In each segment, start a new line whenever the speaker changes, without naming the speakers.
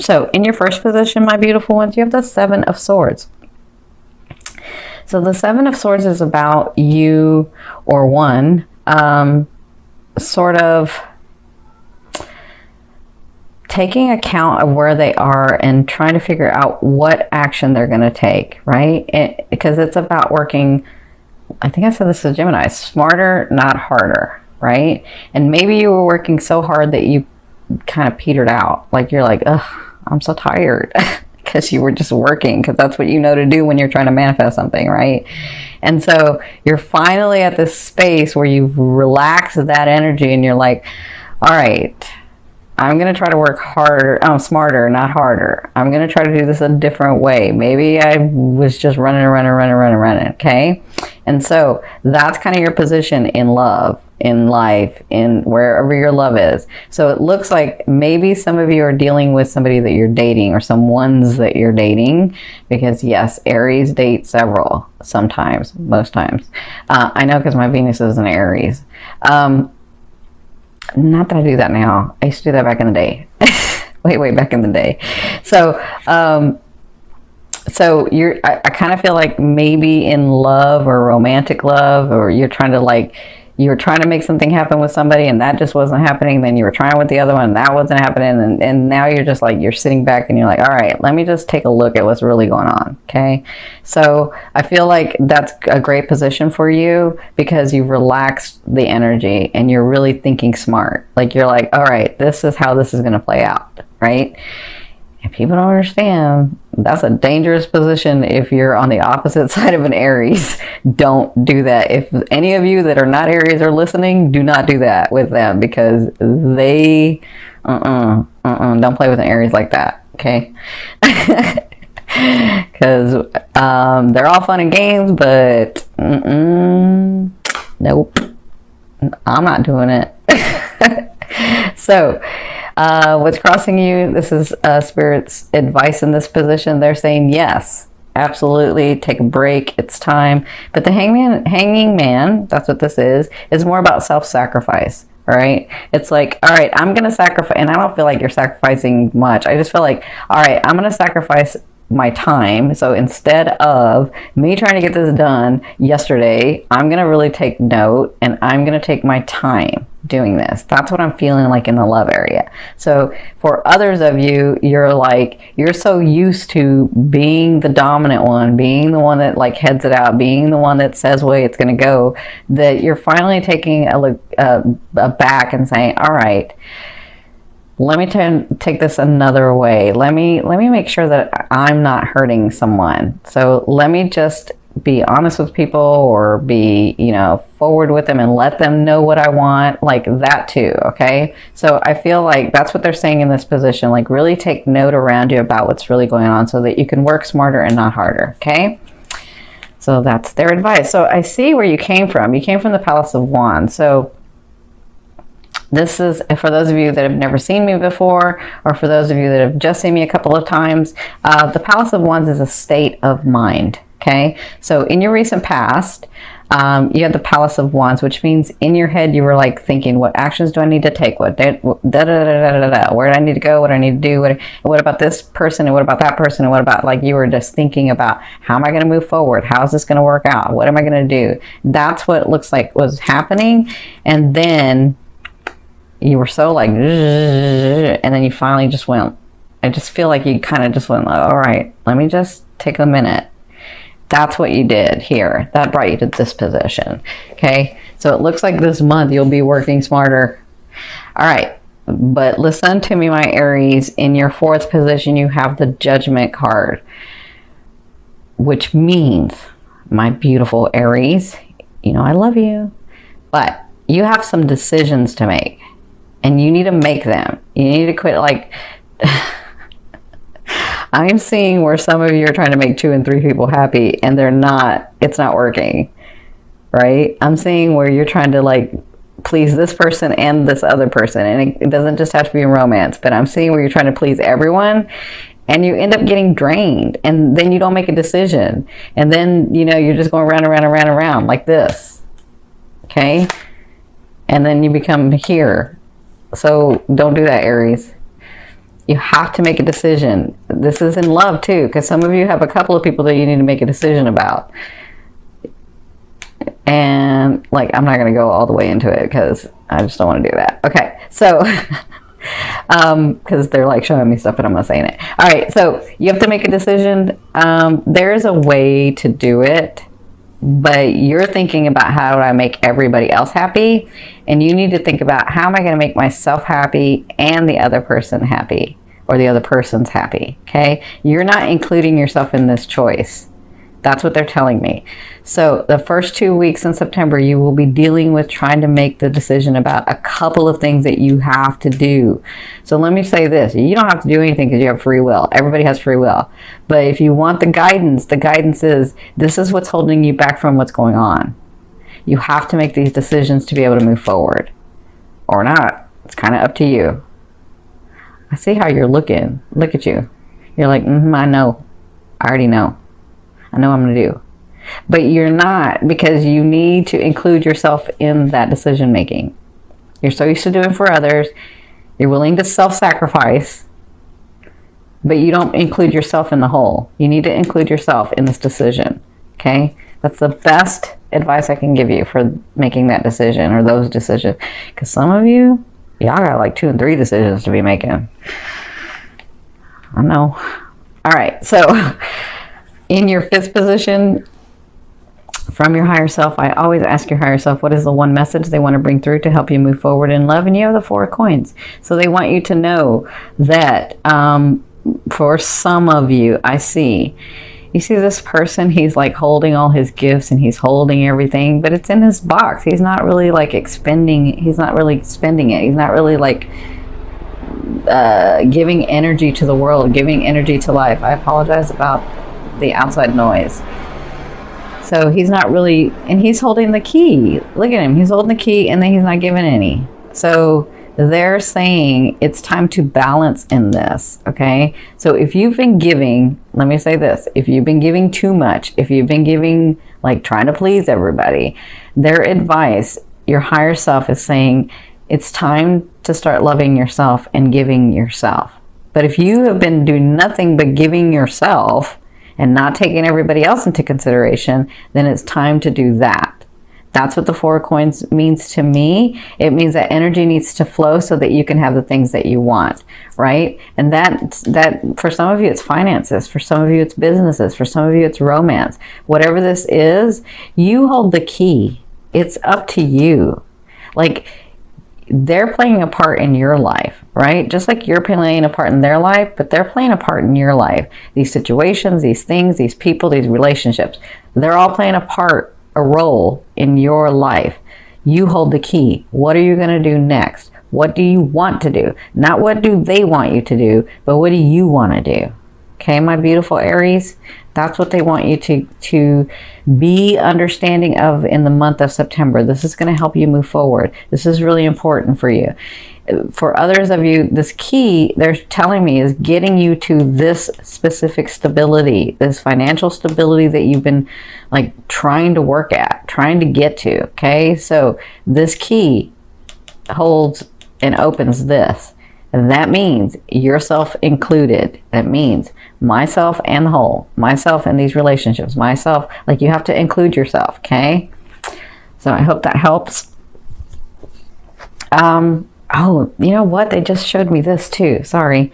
So in your first position, my beautiful ones, you have the Seven of Swords. So the Seven of Swords is about you or one sort of taking account of where they are and trying to figure out what action they're going to take, right? Because it's about working, I think I said this to Gemini, smarter, not harder, right? And maybe you were working so hard that you kind of petered out. Like you're like, ugh, I'm so tired. Because you were just working, because that's what you know to do when you're trying to manifest something, right? And so you're finally at this space where you've relaxed that energy and you're like, all right, I'm going to try to work harder, smarter, not harder. I'm going to try to do this a different way. Maybe I was just running, okay? And so that's kind of your position in love, in life, in wherever your love is. So it looks like maybe some of you are dealing with somebody that you're dating or some ones that you're dating, because yes, Aries date several, sometimes, most times. I know because my Venus is in Aries. Not that I do that now. I used to do that back in the day. way back in the day. So, I kind of feel like maybe in love or romantic love, or you're trying to make something happen with somebody and that just wasn't happening. Then you were trying with the other one and that wasn't happening. And now you're just like, you're sitting back and you're like, all right, let me just take a look at what's really going on. Okay. So I feel like that's a great position for you because you've relaxed the energy and you're really thinking smart. Like you're like, all right, this is how this is going to play out. Right. And people don't understand, that's a dangerous position if you're on the opposite side of an Aries. Don't do that. If any of you that are not Aries are listening, do not do that with them, because they, don't play with an Aries like that, okay? Because they're all fun and games, but nope, I'm not doing it. So, what's crossing you, this is Spirit's advice in this position. They're saying yes, absolutely, take a break, it's time. But the hanging man, that's what this is more about self-sacrifice. All right, it's like, all right, I'm gonna sacrifice, and I don't feel like you're sacrificing much. I just feel like, all right, I'm gonna sacrifice my time. So instead of me trying to get this done yesterday, I'm gonna really take note and I'm gonna take my time doing this. That's what I'm feeling like in the love area. So for others of you, you're like, you're so used to being the dominant one, being the one that like heads it out, being the one that says way it's going to go, that you're finally taking a look back and saying, all right, let me take this another way. Let me make sure that I'm not hurting someone. So let me just be honest with people, or be, forward with them and let them know what I want, like that too, okay? So I feel like that's what they're saying in this position, like really take note around you about what's really going on so that you can work smarter and not harder, okay? So that's their advice. So I see where you came from. You came from the Palace of Wands. So this is for those of you that have never seen me before, or for those of you that have just seen me a couple of times. The Palace of Wands is a state of mind. Okay, so in your recent past, you had the Palace of Wands, which means in your head you were like thinking, what actions do I need to take? Where do I need to go? What do I need to do? What about this person? And what about that person? And what about, like, you were just thinking about, how am I going to move forward? How is this going to work out? What am I going to do? That's what it looks like was happening. And then you were so like, and then you finally just went, I just feel like you kind of just went, all right, let me just take a minute. That's what you did here. That brought you to this position. Okay. So it looks like this month you'll be working smarter. All right. But listen to me, my Aries. In your fourth position, you have the Judgment card, which means, my beautiful Aries, I love you, but you have some decisions to make and you need to make them. You need to quit like... I'm seeing where some of you are trying to make 2 and 3 people happy and it's not working, right? I'm seeing where you're trying to like please this person and this other person. And it doesn't just have to be in romance, but I'm seeing where you're trying to please everyone and you end up getting drained, and then you don't make a decision. And then, you're just going round and round and round and round like this. Okay. And then you become here. So don't do that, Aries. You have to make a decision. This is in love too, because some of you have a couple of people that you need to make a decision about. And like, I'm not going to go all the way into it because I just don't want to do that. Okay, so because they're like showing me stuff and I'm not saying it. All right, so you have to make a decision. There's a way to do it, but you're thinking about how do I make everybody else happy, and you need to think about how am I going to make myself happy and the other person happy, or the other person's happy. Okay, you're not including yourself in this choice. That's what they're telling me. So the first 2 weeks in September, you will be dealing with trying to make the decision about a couple of things that you have to do. So let me say this. You don't have to do anything because you have free will. Everybody has free will. But if you want the guidance is this is what's holding you back from what's going on. You have to make these decisions to be able to move forward. Or not. It's kind of up to you. I see how you're looking. Look at you. You're like, I know. I already know. I know what I'm going to do. But you're not, because you need to include yourself in that decision making. You're so used to doing for others. You're willing to self-sacrifice, but you don't include yourself in the whole. You need to include yourself in this decision. Okay? That's the best advice I can give you for making that decision or those decisions. Because some of you, y'all got like 2 and 3 decisions to be making. I know. All right. So in your 5th position, from your higher self, I always ask your higher self, what is the one message they want to bring through to help you move forward in love? And you have the 4 coins. So they want you to know that for some of you, you see this person, he's like holding all his gifts and he's holding everything, but it's in his box. He's not really like expending, he's not really spending it. He's not really like giving energy to the world, giving energy to life. I apologize about the outside noise. So he's not really, and he's holding the key. Look at him. He's holding the key and then he's not giving any. So they're saying it's time to balance in this. Okay. So if you've been giving, let me say this, if you've been giving too much, if you've been giving, like trying to please everybody, their advice, your higher self is saying it's time to start loving yourself and giving yourself. But if you have been doing nothing but giving yourself and not taking everybody else into consideration, then it's time to do that. That's what the 4 coins means to me. It means that energy needs to flow so that you can have the things that you want, right? And that for some of you, it's finances. For some of you, it's businesses. For some of you, it's romance. Whatever this is, you hold the key. It's up to you. Like, they're playing a part in your life, right? Just like you're playing a part in their life, but they're playing a part in your life. These situations, these things, these people, these relationships, they're all playing a role in your life. You hold the key. What are you going to do next? What do you want to do? Not what do they want you to do, but what do you want to do? Okay, my beautiful Aries, that's what they want you to be understanding of in the month of September. This is going to help you move forward. This is really important for you. For others of you, this key, they're telling me, is getting you to this specific stability, this financial stability that you've been like trying to work at, trying to get to. Okay, so this key holds and opens this. And that means yourself included. That means myself and the whole. Myself and these relationships. Myself. Like, you have to include yourself, okay? So I hope that helps. Oh, you know what? They just showed me this too. Sorry.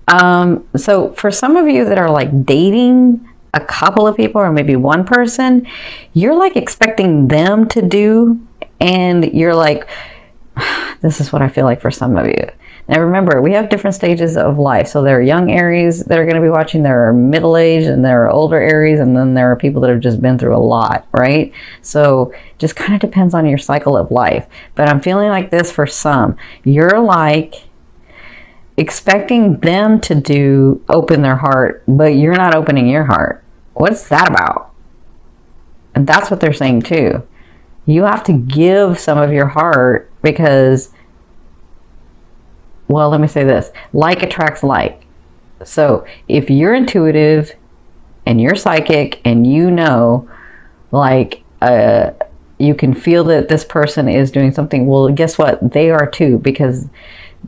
So for some of you that are like dating a couple of people or maybe one person, you're like expecting them to do, and you're like, this is what I feel like for some of you. Now remember, we have different stages of life. So there are young Aries that are going to be watching, there are middle-aged, and there are older Aries, and then there are people that have just been through a lot, right? So just kind of depends on your cycle of life. But I'm feeling like this for some. You're like expecting them to open their heart, but you're not opening your heart. What's that about? And that's what they're saying too. You have to give some of your heart because, well, let me say this. Like attracts like. So if you're intuitive and you're psychic and you know, like, you can feel that this person is doing something, well, guess what? They are too, because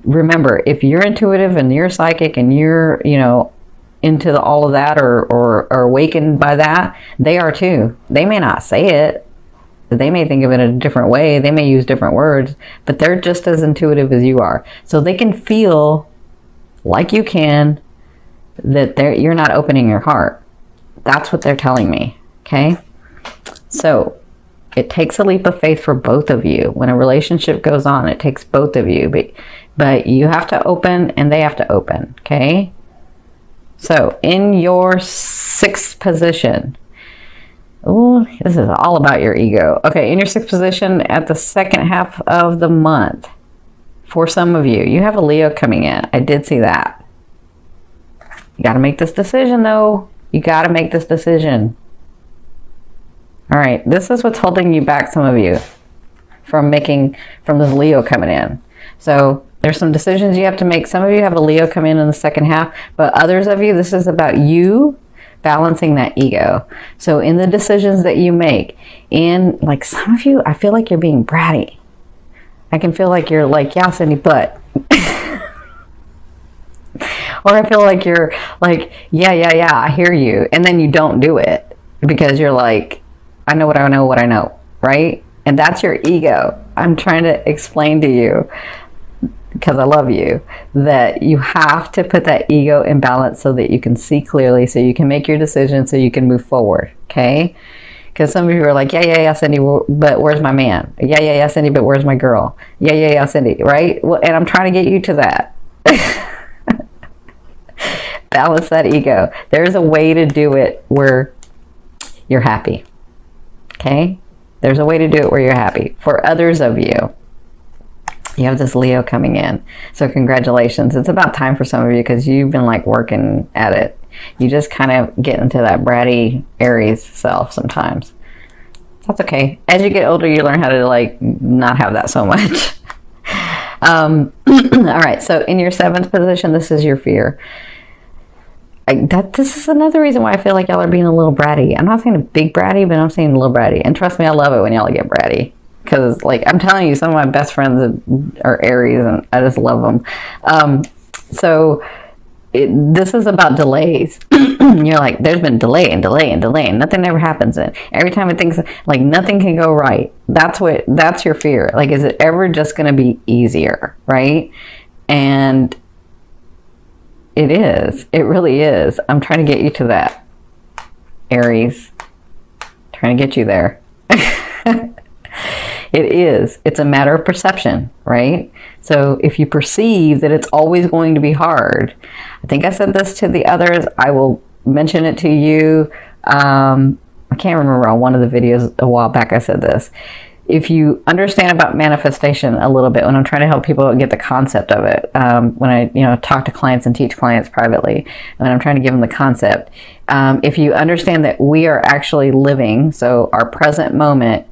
Remember, if you're intuitive and you're psychic and you're, you know, into all of that or awakened by that, they are too. They may not say it. They may think of it in a different way. They may use different words, but they're just as intuitive as you are. So they can feel like you can, that you're not opening your heart. That's what they're telling me, okay? So it takes a leap of faith for both of you. When a relationship goes on, it takes both of you. But you have to open and they have to open, okay? So in your 6th position, oh, this is all about your ego. Okay, in your 6th position at the second half of the month, for some of you, you have a Leo coming in. I did see that. You got to make this decision, though. You got to make this decision. All right, this is what's holding you back, some of you, from this Leo coming in. So there's some decisions you have to make. Some of you have a Leo come in the second half, but others of you, this is about you balancing that ego. So in the decisions that you make, like some of you, I feel like you're being bratty. I can feel like you're like, yeah, Cindy, but. Or I feel like you're like, yeah, I hear you. And then you don't do it because you're like, I know what I know, right? And that's your ego. I'm trying to explain to you, because I love you, that you have to put that ego in balance so that you can see clearly, so you can make your decision, so you can move forward, okay? Because some of you are like, yeah, Cindy, but where's my man? Yeah, Cindy, but where's my girl? Yeah, Cindy, right? Well, and I'm trying to get you to that. Balance that ego. There's a way to do it where you're happy, okay? There's a way to do it where you're happy. For others of you, you have this Leo coming in. So congratulations. It's about time for some of you because you've been like working at it. You just kind of get into that bratty Aries self sometimes. That's okay. As you get older, you learn how to like not have that so much. All right. So in your 7th position, this is your fear. This is another reason why I feel like y'all are being a little bratty. I'm not saying a big bratty, but I'm saying a little bratty. And trust me, I love it when y'all get bratty. Because, like, I'm telling you, some of my best friends are Aries, and I just love them. This is about delays. You're like, there's been delay and nothing ever happens. And every time it thinks, like, nothing can go right. That's your fear. Like, is it ever just going to be easier, right? And it is. It really is. I'm trying to get you to that, Aries. Trying to get you there. It is. It's a matter of perception, right? So if you perceive that it's always going to be hard, I think I said this to the others. I will mention it to you. I can't remember on one of the videos a while back I said this. If you understand about manifestation a little bit, when I'm trying to help people get the concept of it, when I talk to clients and teach clients privately, when I'm trying to give them the concept, if you understand that we are actually living, so our present moment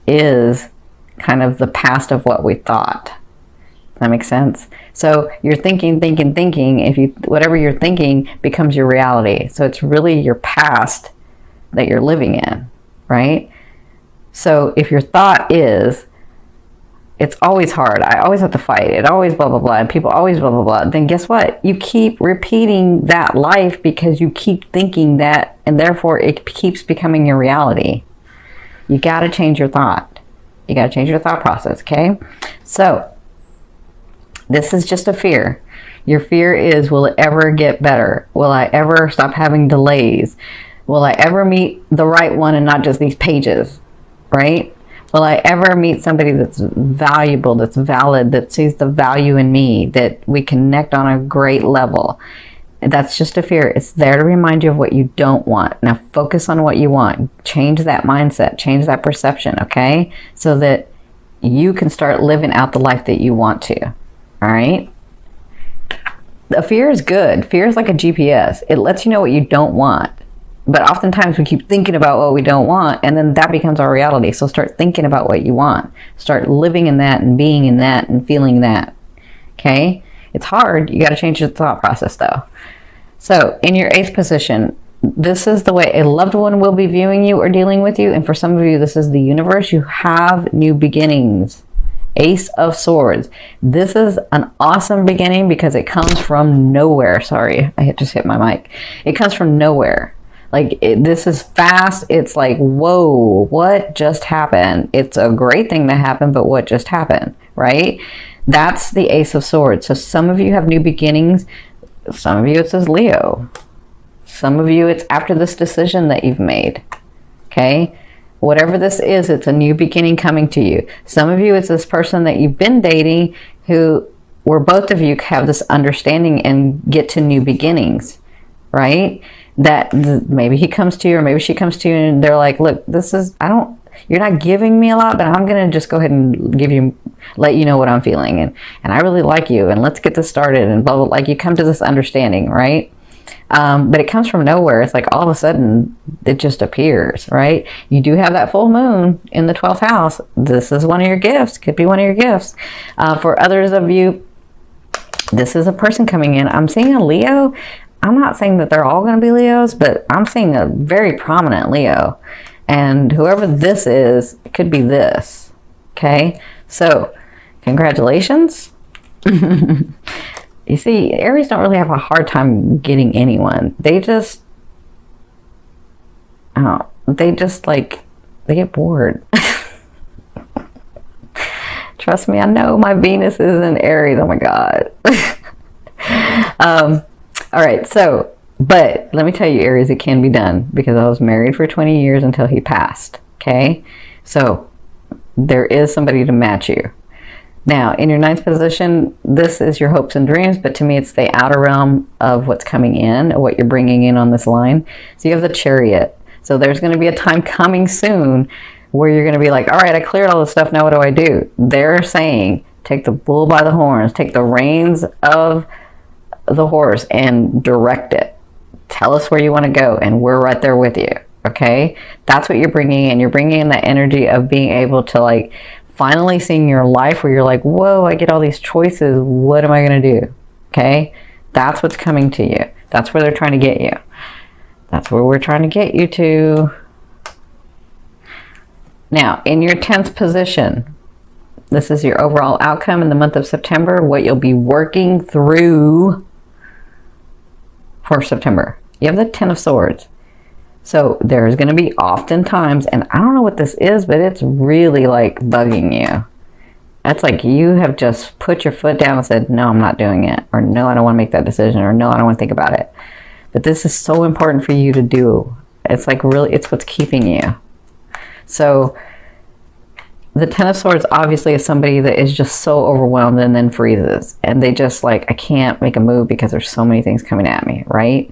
is kind of the past of what we thought. Does that make sense? So you're thinking. Whatever you're thinking becomes your reality. So it's really your past that you're living in, right? So if your thought is, it's always hard, I always have to fight, it always blah, blah, blah, and people always blah, blah, blah, then guess what? You keep repeating that life because you keep thinking that, and therefore it keeps becoming your reality. You got to change your thought. You got to change your thought process, okay? So this is just a fear. Your fear is, will it ever get better? Will I ever stop having delays? Will I ever meet the right one and not just these pages, right? Will I ever meet somebody that's valuable, that's valid, that sees the value in me, that we connect on a great level? That's just a fear. It's there to remind you of what you don't want. Now focus on what you want. Change that mindset. Change that perception, okay? So that you can start living out the life that you want to, all right? The fear is good. Fear is like a GPS. It lets you know what you don't want. But oftentimes we keep thinking about what we don't want, and then that becomes our reality. So start thinking about what you want. Start living in that and being in that and feeling that, okay? It's hard. You got to change your thought process, though. So in your 8th position, this is the way a loved one will be viewing you or dealing with you. And for some of you, this is the universe. You have new beginnings. Ace of Swords. This is an awesome beginning because it comes from nowhere. Sorry, I just hit my mic. It comes from nowhere. Like, this is fast. It's like, whoa, what just happened? It's a great thing that happened, but what just happened, right? That's the Ace of Swords. So some of you have new beginnings. Some of you, it says Leo. Some of you, it's after this decision that you've made, okay? Whatever this is, it's a new beginning coming to you. Some of you, it's this person that you've been dating where both of you have this understanding and get to new beginnings, right? That maybe he comes to you or maybe she comes to you and they're like, look, you're not giving me a lot, but I'm going to just go ahead and let you know what I'm feeling. And I really like you and let's get this started and blah, blah, like you come to this understanding, right? But it comes from nowhere. It's like all of a sudden it just appears, right? You do have that full moon in the 12th house. This is one of your gifts. Could be one of your gifts. For others of you, this is a person coming in. I'm seeing a Leo. I'm not saying that they're all going to be Leos, but I'm seeing a very prominent Leo. And whoever this is, it could be this. Okay? So, congratulations. You see, Aries don't really have a hard time getting anyone. They just like, they get bored. Trust me, I know my Venus is in Aries. Oh my God. All right, so, but let me tell you, Aries, it can be done because I was married for 20 years until he passed. Okay? So, there is somebody to match you. Now, in your 9th position, this is your hopes and dreams, but to me, it's the outer realm of what's coming in, what you're bringing in on this line. So you have the Chariot. So there's going to be a time coming soon where you're going to be like, all right, I cleared all this stuff. Now what do I do? They're saying, take the bull by the horns, take the reins of the horse and direct it. Tell us where you want to go, and we're right there with you. Okay? That's what you're bringing in. You're bringing in that energy of being able to, like, finally seeing your life where you're like, whoa, I get all these choices. What am I going to do? Okay? That's what's coming to you. That's where they're trying to get you. That's where we're trying to get you to. Now, in your 10th position, this is your overall outcome in the month of September, what you'll be working through for September. You have the 10 of Swords. So there's going to be often times, and I don't know what this is, but it's really like bugging you. That's like you have just put your foot down and said, no, I'm not doing it. Or no, I don't want to make that decision. Or no, I don't want to think about it. But this is so important for you to do. It's like really, it's what's keeping you. So the 10 of Swords obviously is somebody that is just so overwhelmed and then freezes. And they just like, I can't make a move because there's so many things coming at me, right?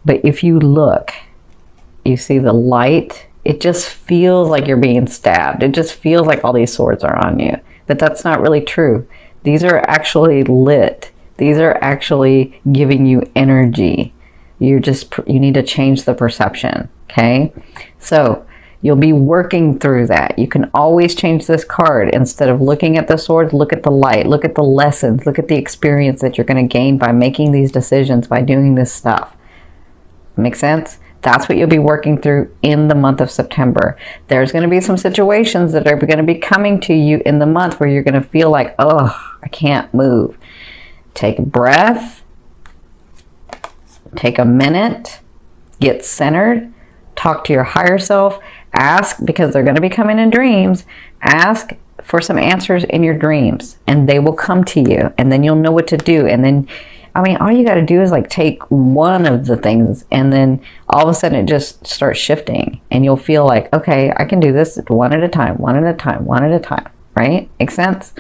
But if you look, you see the light, it just feels like you're being stabbed. It just feels like all these swords are on you. But that's not really true. These are actually lit. These are actually giving you energy. You need to change the perception, okay? So you'll be working through that. You can always change this card. Instead of looking at the swords, look at the light, look at the lessons, look at the experience that you're going to gain by making these decisions, by doing this stuff. Make sense? That's what you'll be working through in the month of September. There's going to be some situations that are going to be coming to you in the month where you're going to feel like, oh, I can't move. Take a breath. Take a minute. Get centered. Talk to your higher self. Ask, because they're going to be coming in dreams, ask for some answers in your dreams and they will come to you and then you'll know what to do. And then, I mean, all you got to do is like take one of the things and then all of a sudden it just starts shifting and you'll feel like, okay, I can do this one at a time, one at a time, one at a time, right? Make sense?